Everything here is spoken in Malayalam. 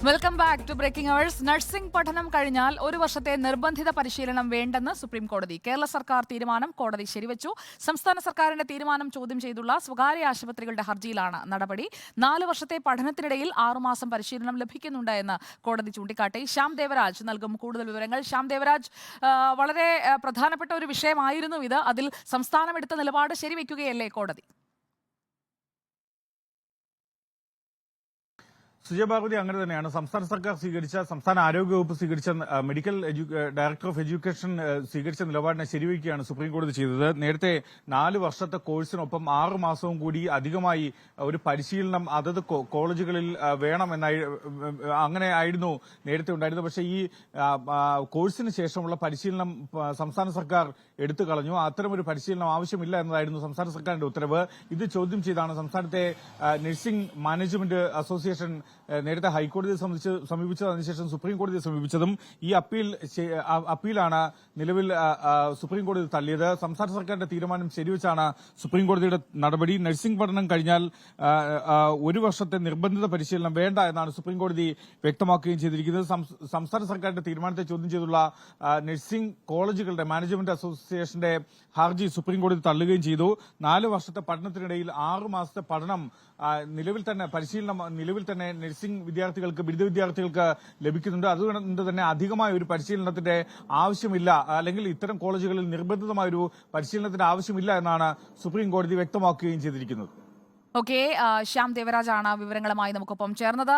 Welcome back to breaking hours. Nursing പഠനം കഴിഞ്ഞാൽ ഒരു വർഷത്തെ നിർബന്ധിത പരിശീലനം വേണ്ടെന്ന് സുപ്രീം കോടതി. കേരള സർക്കാർ തീരുമാനം കോടതി ശരിവച്ചു. സംസ്ഥാന സർക്കാരിന്റെ തീരുമാനം ചോദ്യം ചെയ്തുള്ള സ്വകാര്യ ആശുപത്രികളുടെ ഹർജിയിലാണ് നടപടി. 4 വർഷത്തെ പഠനത്തിനിടയിൽ 6 മാസം പരിശീലനം ലഭിക്കുന്നുണ്ട് എന്ന് കോടതി ചൂണ്ടിക്കാട്ടി. ശ്യാം ദേവരാജ് നൽകും കൂടുതൽ വിവരങ്ങൾ. ശ്യാം ദേവരാജ്, വളരെ പ്രധാനപ്പെട്ട ഒരു വിഷയമായിരുന്നു ഇത്. അതിൽ സംസ്ഥാനം എടുത്ത നിലപാട് ശരിവെക്കുകയല്ലേ കോടതി? സുജയഭാഗവതി, അങ്ങനെ തന്നെയാണ്. സംസ്ഥാന സർക്കാർ സംസ്ഥാന ആരോഗ്യവകുപ്പ് സ്വീകരിച്ച മെഡിക്കൽ ഡയറക്ടർ ഓഫ് എഡ്യൂക്കേഷൻ സ്വീകരിച്ച നിലപാടിനെ ശരിവയ്ക്കുകയാണ് സുപ്രീം കോടതി ചെയ്തത്. നേരത്തെ 4 വർഷത്തെ കോഴ്സിനൊപ്പം 6 മാസവും കൂടി അധികമായി ഒരു പരിശീലനം അതത് കോളേജുകളിൽ വേണമെന്നായി അങ്ങനെ ആയിരുന്നു നേരത്തെ ഉണ്ടായിരുന്നത്. പക്ഷേ ഈ കോഴ്സിന് ശേഷമുള്ള പരിശീലനം സംസ്ഥാന സർക്കാർ എടുത്തു കളഞ്ഞു. അത്തരമൊരു പരിശീലനം ആവശ്യമില്ല എന്നതായിരുന്നു സംസ്ഥാന സർക്കാരിന്റെ ഉത്തരവ്. ഇത് ചോദ്യം ചെയ്താണ് സംസ്ഥാനത്തെ നഴ്സിംഗ് മാനേജ്മെന്റ് അസോസിയേഷൻ നേരത്തെ ഹൈക്കോടതിയെ സമീപിച്ചത്. അതിനുശേഷം സുപ്രീം കോടതിയെ സമീപിച്ചതും ഈ അപ്പീലാണ് നിലവിൽ സുപ്രീം കോടതി തള്ളിയത്. സംസ്ഥാന സർക്കാരിന്റെ തീരുമാനം ശരിവെച്ചാണ് സുപ്രീം കോടതിയുടെ നടപടി. നഴ്സിംഗ് പഠനം കഴിഞ്ഞാൽ 1 വർഷത്തെ നിർബന്ധിത പരിശീലനം വേണ്ട എന്നാണ് സുപ്രീം കോടതി വ്യക്തമാക്കുകയും ചെയ്തിരിക്കുന്നത്. സംസ്ഥാന സർക്കാരിന്റെ തീരുമാനത്തെ ചോദ്യം ചെയ്തുള്ള നഴ്സിംഗ് കോളേജുകളുടെ മാനേജ്മെന്റ് അസോസിയേഷന്റെ ഹർജി സുപ്രീം കോടതി തള്ളുകയും ചെയ്തു. 4 വർഷത്തെ പഠനത്തിനിടയിൽ 6 മാസത്തെ പഠനം നിലവിൽ തന്നെ നഴ്സിംഗ് വിദ്യാർത്ഥികൾക്ക്, ബിരുദ വിദ്യാർത്ഥികൾക്ക് ലഭിക്കുന്നുണ്ട്. അതുകൊണ്ട് തന്നെ അധികമായ ഒരു പരിശീലനത്തിന്റെ ആവശ്യമില്ല, അല്ലെങ്കിൽ ഇത്തരം കോളേജുകളിൽ നിർബന്ധിതമായ ഒരു പരിശീലനത്തിന്റെ ആവശ്യമില്ല എന്നാണ് സുപ്രീം കോടതി വ്യക്തമാക്കുകയും ചെയ്തിരിക്കുന്നത്. ഓക്കെ, ശ്യാം ദേവരാജാണ് വിവരങ്ങളുമായി നമുക്കൊപ്പം ചേർന്നത്.